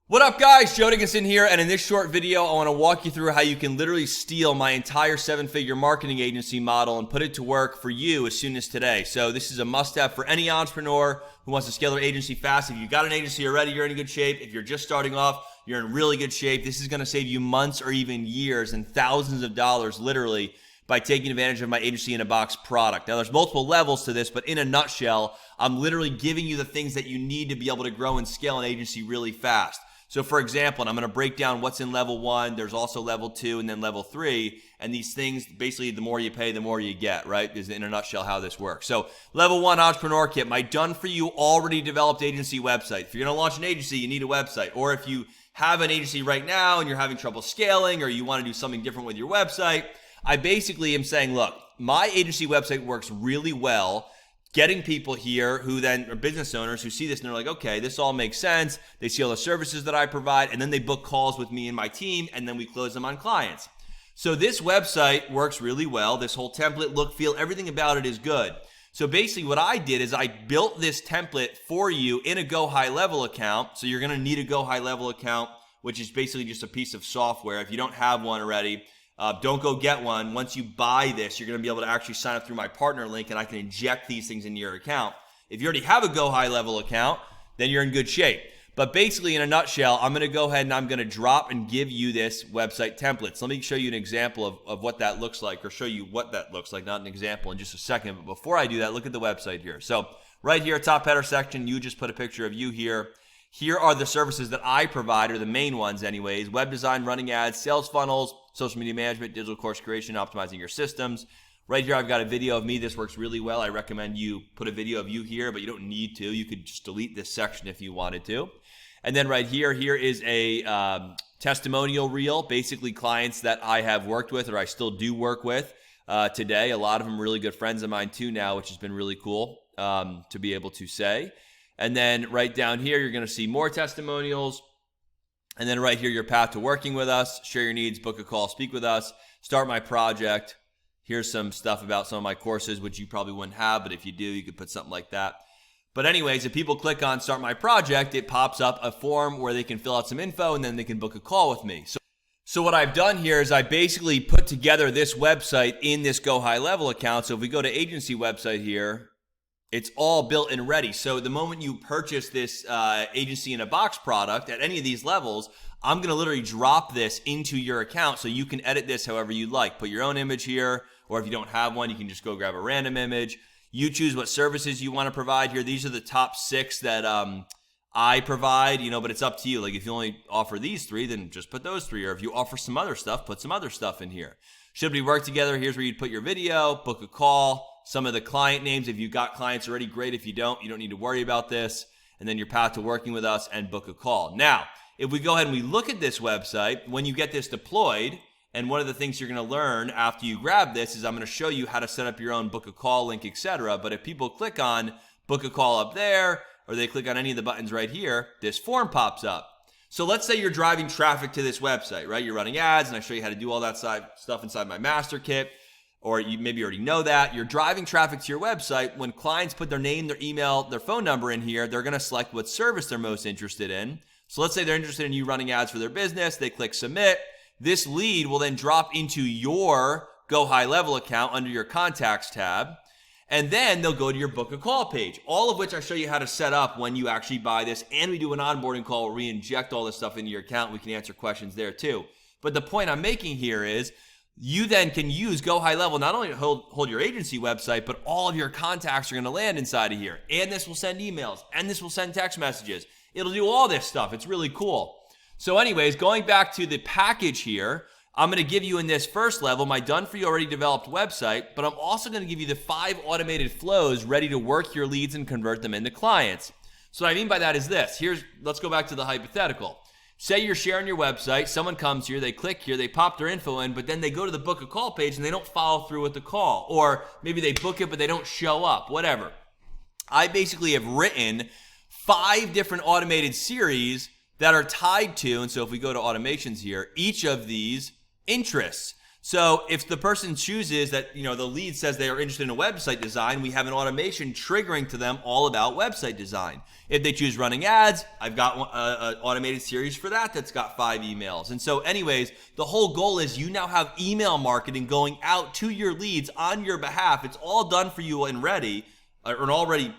What up guys, Joe Dickinson here, and in this short video I want to walk you through how you can literally steal my entire 7-figure marketing agency model and put it to work for you as soon as today. So this is a must-have for any entrepreneur who wants to scale their agency fast. If you've got an agency already, you're in good shape. If you're just starting off, you're in really good shape. This is going to save you months or even years and thousands of dollars literally by taking advantage of my Agency in a Box product. Now there's multiple levels to this, but in a nutshell, I'm literally giving you the things that you need to be able to grow and scale an agency really fast. So for example, and I'm going to break down what's in level 1, there's also level 2 and then level 3, and these things, basically the more you pay, the more you get, right? Is in a nutshell how this works. So level 1 Entrepreneur Kit, my done for you already developed agency website. If you're going to launch an agency, you need a website. Or if you have an agency right now and you're having trouble scaling or you want to do something different with your website, I basically am saying, look, my agency website works really well getting people here who then are business owners who see this and they're like, okay, this all makes sense. They see all the services that I provide, and then they book calls with me and my team, and then we close them on clients. So this website works really well. This whole template, look, feel, everything about it is good. So basically what I did is I built this template for you in a Go High Level account. So you're gonna need a Go High Level account, which is basically just a piece of software. If you don't have one already, don't go get one. Once you buy this, you're going to be able to actually sign up through my partner link, and I can inject these things into your account. If you already have a Go High Level account, then you're in good shape. But basically, in a nutshell, I'm going to go ahead and I'm going to drop and give you this website template. So let me show you an example of what that looks like, or show you what that looks like, not an example, in just a second. But before I do that, look at the website here. So right here, top header section, you just put a picture of you here. Here are the services that I provide, or the main ones anyways: web design, running ads, sales funnels, social media management, digital course creation, optimizing your systems. Right here, I've got a video of me. This works really well. I recommend you put a video of you here, but you don't need to. You could just delete this section if you wanted to. And then right here, here is a testimonial reel, basically clients that I have worked with or I still do work with today. A lot of them really good friends of mine too now, which has been really cool to be able to say. And then right down here, you're going to see more testimonials. And then right here, your path to working with us, share your needs, book a call, speak with us, start my project. Here's some stuff about some of my courses, which you probably wouldn't have, but if you do, you could put something like that. But anyways, if people click on start my project, it pops up a form where they can fill out some info and then they can book a call with me. So what I've done here is I basically put together this website in this Go High Level account. So if we go to agency website here, it's all built and ready. So the moment you purchase this Agency in a Box product at any of these levels, I'm going to literally drop this into your account so you can edit this however you like. Put your own image here, or if you don't have one, you can just go grab a random image. You choose what services you want to provide here. These are the top 6 that I provide, but it's up to you. Like if you only offer these 3, then just put those 3. Or if you offer some other stuff, put some other stuff in here. Should we work together? Here's where you'd put your video, book a call, some of the client names. If you've got clients already, great. If you don't need to worry about this. And then your path to working with us and book a call. Now, if we go ahead and we look at this website, when you get this deployed, and one of the things you're going to learn after you grab this is I'm going to show you how to set up your own book a call link, etc. But if people click on book a call up there, or they click on any of the buttons right here, this form pops up. So let's say you're driving traffic to this website, right? You're running ads, and I show you how to do all that stuff inside my master kit. Or you maybe already know that. You're driving traffic to your website. When clients put their name, their email, their phone number in here, they're going to select what service they're most interested in. So let's say they're interested in you running ads for their business. They click submit. This lead will then drop into your Go High Level account under your contacts tab. And then they'll go to your book a call page, all of which I show you how to set up when you actually buy this. And we do an onboarding call where we inject all this stuff into your account. We can answer questions there too. But the point I'm making here is you then can use Go High Level not only to hold your agency website, but all of your contacts are going to land inside of here. And this will send emails, and this will send text messages. It'll do all this stuff. It's really cool. So anyways, going back to the package here, I'm going to give you in this first level my done for you already developed website, but I'm also going to give you the 5 automated flows ready to work your leads and convert them into clients. So what I mean by that is this. Let's go back to the hypothetical. Say you're sharing your website, someone comes here, they click here, they pop their info in, but then they go to the book a call page and they don't follow through with the call. Or maybe they book it, but they don't show up, whatever. I basically have written 5 different automated series that are tied to, and so if we go to automations here, each of these interests. So if the person chooses that, the lead says they are interested in a website design, we have an automation triggering to them all about website design. If they choose running ads, I've got an automated series for that that's got 5 emails. And so anyways, the whole goal is you now have email marketing going out to your leads on your behalf. It's all done for you and ready, or already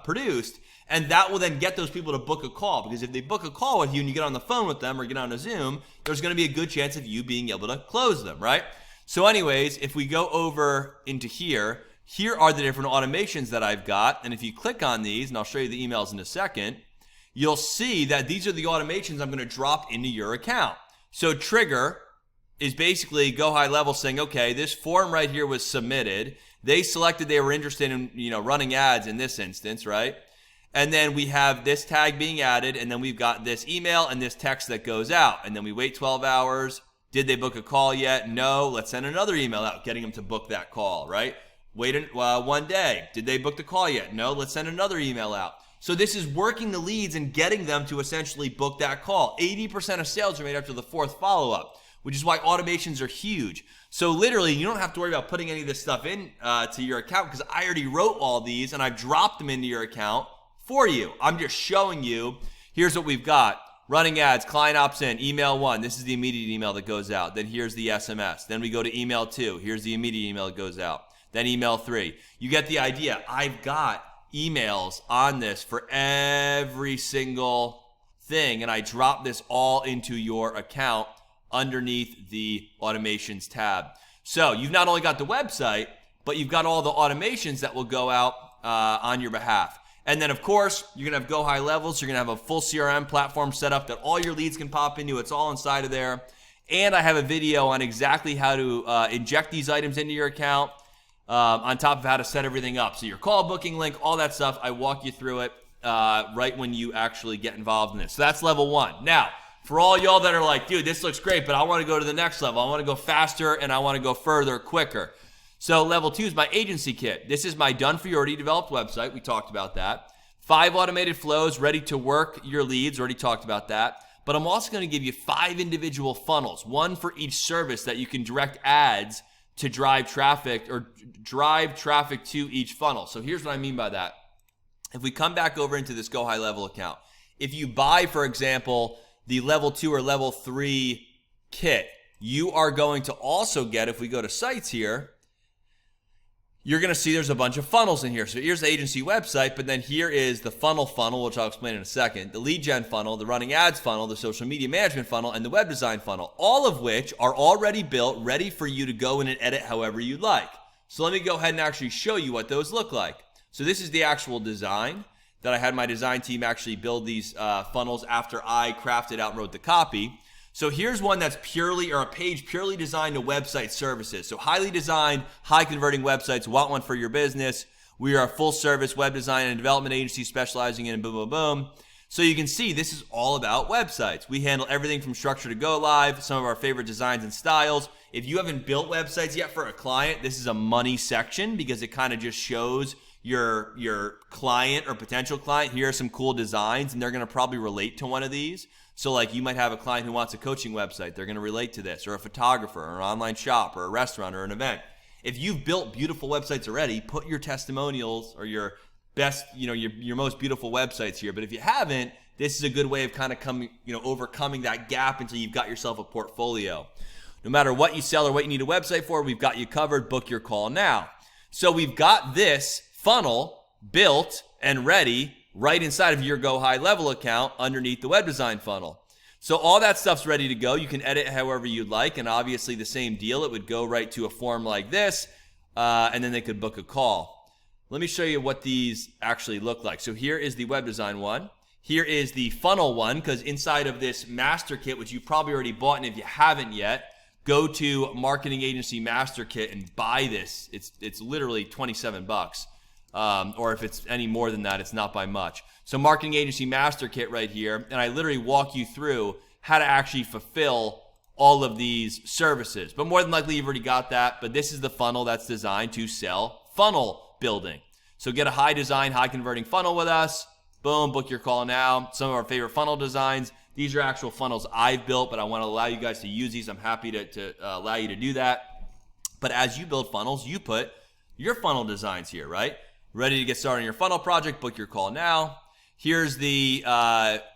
produced. And that will then get those people to book a call, because if they book a call with you and you get on the phone with them or get on a Zoom, there's going to be a good chance of you being able to close them, right? So anyways, if we go over into here are the different automations that I've got. And if you click on these, and I'll show you the emails in a second, you'll see that these are the automations I'm going to drop into your account. So trigger is basically Go High Level saying, okay, this form right here was submitted. They selected they were interested in, running ads in this instance, right? And then we have this tag being added, and then we've got this email and this text that goes out. And then we wait 12 hours. Did they book a call yet? No. Let's send another email out, getting them to book that call, right? Wait 1 day. Did they book the call yet? No. Let's send another email out. So this is working the leads and getting them to essentially book that call. 80% of sales are made after the 4th follow-up, which is why automations are huge. So literally, you don't have to worry about putting any of this stuff in to your account, because I already wrote all these and I've dropped them into your account for you. I'm just showing you, here's what we've got. Running ads, client opts in, email 1. This is the immediate email that goes out. Then here's the SMS. Then we go to email 2. Here's the immediate email that goes out. Then email 3. You get the idea. I've got emails on this for every single thing, and I drop this all into your account underneath the automations tab. So you've not only got the website, but you've got all the automations that will go out on your behalf. And then, of course, you're going to have Go High Levels. You're going to have a full CRM platform set up that all your leads can pop into. It's all inside of there. And I have a video on exactly how to inject these items into your account, on top of how to set everything up. So your call booking link, all that stuff, I walk you through it right when you actually get involved in this. So that's level 1. Now, for all y'all that are like, dude, this looks great, but I want to go to the next level. I want to go faster and I want to go further, quicker. So level 2 is my agency kit. This is my done for you, already developed website. We talked about that. 5 automated flows ready to work your leads. Already talked about that. But I'm also going to give you 5 individual funnels, one for each service that you can direct ads to drive traffic or drive traffic to each funnel. So here's what I mean by that. If we come back over into this Go High Level account, if you buy, for example, the level 2 or level 3 kit, you are going to also get, if we go to sites here, you're going to see there's a bunch of funnels in here. So here's the agency website, but then here is the funnel, which I'll explain in a second, the lead gen funnel, the running ads funnel, the social media management funnel, and the web design funnel, all of which are already built, ready for you to go in and edit however you'd like. So let me go ahead and actually show you what those look like. So this is the actual design that I had my design team actually build these funnels after I crafted out and wrote the copy. So here's one that's purely, or a page purely designed to website services. So highly designed, high converting websites, want one for your business. We are a full service web design and development agency specializing in boom, boom, boom. So you can see this is all about websites. We handle everything from structure to go live, some of our favorite designs and styles. If you haven't built websites yet for a client, this is a money section because it kind of just shows your client or potential client, here are some cool designs, and they're going to probably relate to one of these. So like you might have a client who wants a coaching website. They're going to relate to this, or a photographer, or an online shop, or a restaurant, or an event. If you've built beautiful websites already, put your testimonials or your best, your most beautiful websites here. But if you haven't, this is a good way of kind of overcoming that gap until you've got yourself a portfolio. No matter what you sell or what you need a website for, we've got you covered. Book your call now. So we've got this funnel built and ready right inside of your Go High Level account underneath the web design funnel. So all that stuff's ready to go. You can edit however you'd like, and obviously the same deal. It would go right to a form like this, and then they could book a call. Let me show you what these actually look like. So here is the web design one. Here is the funnel one, because inside of this master kit, which you probably already bought, and if you haven't yet, go to Marketing Agency Master Kit and buy this. It's literally $27. Or if it's any more than that, it's not by much. So Marketing Agency Master Kit right here, and I literally walk you through how to actually fulfill all of these services. But more than likely, you've already got that, but this is the funnel that's designed to sell funnel building. So get a high design, high converting funnel with us. Boom, book your call now. Some of our favorite funnel designs. These are actual funnels I've built, but I want to allow you guys to use these. I'm happy to allow you to do that. But as you build funnels, you put your funnel designs here, right? Ready to get started on your funnel project, book your call now. Here's the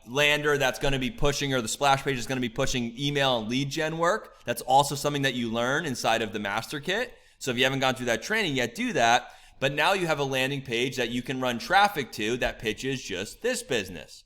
lander that's going to be pushing, or the splash page is going to be pushing email and lead gen work. That's also something that you learn inside of the master kit. So if you haven't gone through that training yet, do that. But now you have a landing page that you can run traffic to that pitches just this business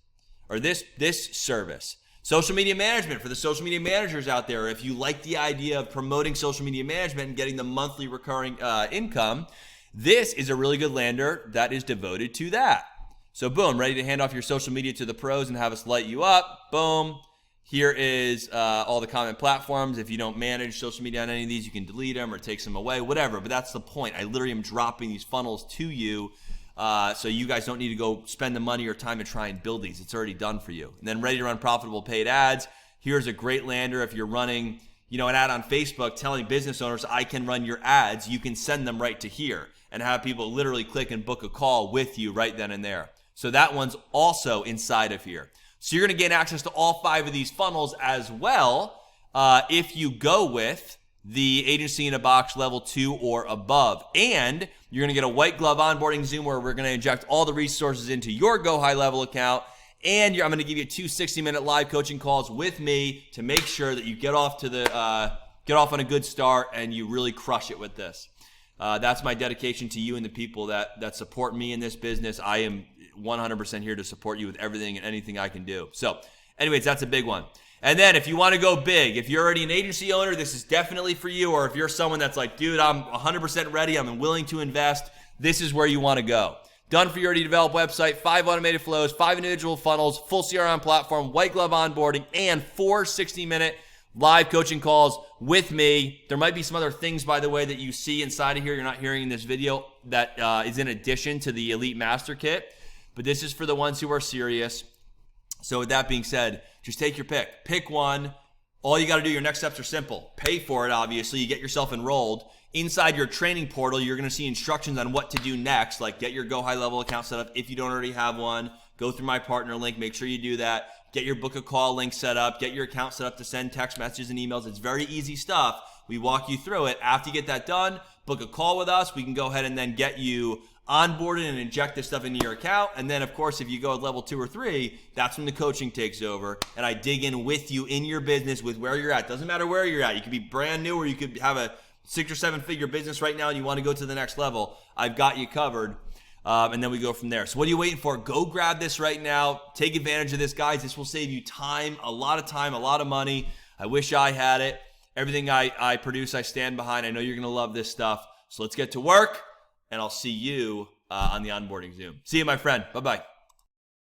or this service. Social media management for the social media managers out there. If you like the idea of promoting social media management and getting the monthly recurring income, this is a really good lander that is devoted to that. So boom, ready to hand off your social media to the pros and have us light you up. Boom. Here is all the comment platforms. If you don't manage social media on any of these, you can delete them or take some away, whatever. But that's the point. I literally am dropping these funnels to you so you guys don't need to go spend the money or time to try and build these. It's already done for you. And then ready to run profitable paid ads. Here's a great lander if you're running, an ad on Facebook telling business owners, I can run your ads. You can send them right to here and have people literally click and book a call with you right then and there. So that one's also inside of here. So you're going to gain access to all 5 of these funnels as well if you go with the Agency in a Box level 2 or above. And you're going to get a white glove onboarding Zoom where we're going to inject all the resources into your Go High Level account. And I'm going to give you 2 60-minute live coaching calls with me to make sure that you get off on a good start and you really crush it with this. That's my dedication to you and the people that support me in this business. I am 100% here to support you with everything and anything I can do. So anyways, that's a big one. And then if you want to go big, if you're already an agency owner, this is definitely for you. Or if you're someone that's like, dude, I'm 100% ready, I'm willing to invest, this is where you want to go. Done for your already developed website, 5 automated flows, 5 individual funnels, full CRM platform, white glove onboarding, and 4 60-minute live coaching calls with me. There might be some other things, by the way, that you see inside of here you're not hearing in this video that is in addition to the Elite Master Kit. But this is for the ones who are serious. So with that being said, just take your pick. Pick one. All you got to do, your next steps are simple. Pay for it, obviously. You get yourself enrolled. Inside your training portal, you're going to see instructions on what to do next, like get your Go High Level account set up if you don't already have one. Go through my partner link. Make sure you do that. Get your book a call link set up. Get your account set up to send text messages and emails. It's very easy stuff. We walk you through it. After you get that done, book a call with us. We can go ahead and then get you onboarded and inject this stuff into your account. And then, of course, if you go at level 2 or 3, that's when the coaching takes over. And I dig in with you in your business with where you're at. Doesn't matter where you're at. You could be brand new or you could have a 6 or 7 figure business right now and you want to go to the next level. I've got you covered. And then we go from there. So what are you waiting for? Go grab this right now. Take advantage of this, guys. This will save you time, a lot of money. I wish I had it. Everything I produce, I stand behind. I know you're going to love this stuff. So let's get to work. And I'll see you on the onboarding Zoom. See you, my friend. Bye-bye.